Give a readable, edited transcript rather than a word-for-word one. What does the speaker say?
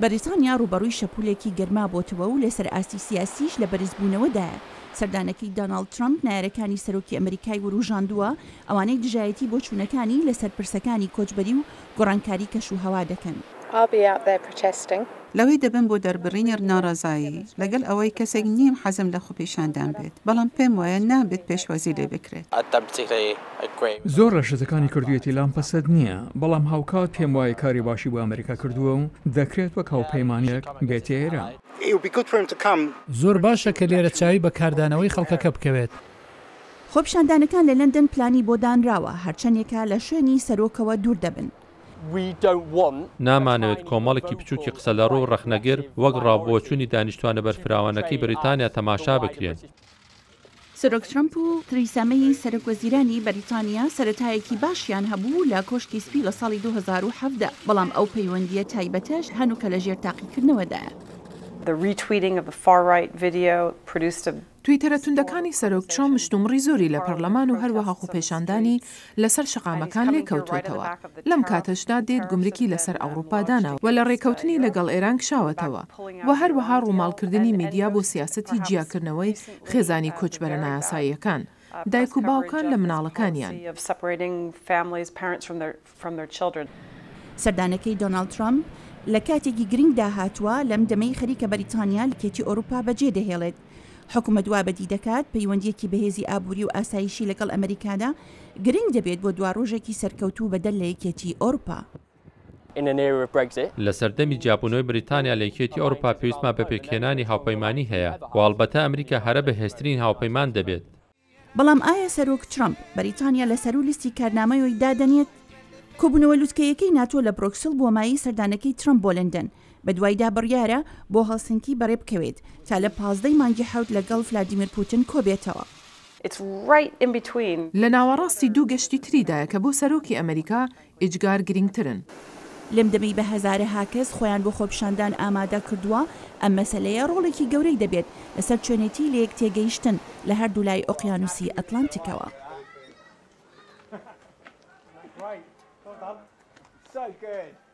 بەریتانیا ڕوبەڕووی شەپولێکی گەرما بۆتەوە و لەسەر ئاستی سیاسیش لە بەرزبوونەوەدایە. سەردانەکەی دۆناڵد ترامپ نایەرەکانی سەرۆکی ئەمریکای وروژاندووە ئەوانەی دژایەتی بۆ چوونەکانی لەسەر پرسەکانی کۆچبەری و گۆڕانکاری کەشوهەوا دەکەن. لەوەی دەبن بۆ دەربڕینی ناڕازایی لەگەڵ ئەوەی کەسێک نیم حەزم لە خۆپێشاندان بێت، بەڵام پێم وایە نابێت پێشوازی لێ بکرێت. زۆر ڕەشەتەکانی کردوێتی لام پەسەد نییە، بەڵام هاوکات پێم وایە کاری باشی بۆ ئەمریکا کردووە و دەکرێت وەک هاوپەیمانێک بێتە ئێرە. زۆر باشە کە لێرە چاوی بە کاردانەوەی خەڵکەکە بکەوێت. خۆپیشاندانەکان لە لەندەن پلانی بۆ دانراوە، هەرچەندێکە لە شوێنی سەرۆکەوە دوور دەبن. نامانەوێت کۆمەڵێکی بچووکی قسە لە ڕوو ڕەخنەگر وەک ڕابۆچوونی دانیشتوانە بەرفراوانەکەی بریتانیا تەماشا بکرێن. سەرۆک ترامپ و تریسا مەی سەرۆکوەزیرانی بەریتانیا سەرەتایەکی باشیان هەبوو لە کۆشکی سپی لە ساڵی 2017، بەڵام ئەو پەیوەندیە تایبەتەش هەنووکە لە ژێر تاقیکردنەوەدایە. تویتەرە توندەکانی سەرۆک ترامپ مشتومڕی زۆری لە پەرلەمان و هەروەها خۆپێشاندانی لەسەر شقامەکان لێکەوتوێتەوە. لەم کاتەشدا دێت گومرکی لەسەر ئەوروپادانەوە و لە ڕێکەوتنی لەگەڵ ئێران کشاوەتەوە و هەروەها ڕووماڵکردنی میدیا بۆ سیاسەتی جیاکردنەوەی خێزانی کۆچبەرە نایاساییەکان، دایک و باوکان لە مناڵەکانیان. سەردانەکەی دۆناڵد ترامپ لە کاتێکی گرنگدا هاتووە لەم دەمەی خەریکە بەریتانیا لە کێتی ئەوروپا بەجێ دەهێڵێت. حکومەت وابەدی دەکات پەیوەندیەکی بەهێزی ئابووری و ئاسایشی لەگەڵ ئەمریکادا گرنگ دەبێت بۆ دوا ڕۆژێکی سەرکەوتوو بەدەل لە یەکێتی ئەوروپا. لە سەردەمی جیابوونەوەی بریتانیا لە یەکێتی ئەوروپا پێویستمان بە پێکهێنانی هاوپەیمانی هەیە و ئەڵبەتە ئەمریکا هەرە بەهێزترین هاوپەیمان دەبێت. بەڵام ئایا سەرۆک ترامپ بەریتانیا لە سەر و لیستی کارنامەیەوەی دادەنێت؟ کۆبوونەوە لووتکەیەکەی ناتۆ لە بڕۆکسل بۆ مایی سەردانەکەی ترامپ بۆ لەندەن بە دوایدا بڕیارە بۆ هەڵسنکی بەڕێ بکەوێت تا لە 15 مانگی حەوت لەگەڵ ڤلادیمیر پوتین کۆبێتەوە. لە ناوەڕاستی دوو گەشتی تریدایە کە بۆ سەرۆکی ئەمریکا ئیجگار گرنگترن. لەم دەمەی بە هەزارەها کەس خۆیان بۆ خۆپیشاندان ئامادە کردووە، ئەم مەسەلەیە ڕۆڵێکی گەورەی دەبێت لەسەر چۆنێتی لە یەک تێگەیشتن لە هەردوو لای ئۆقیانوسی ئەتلانتیکەوە. So good.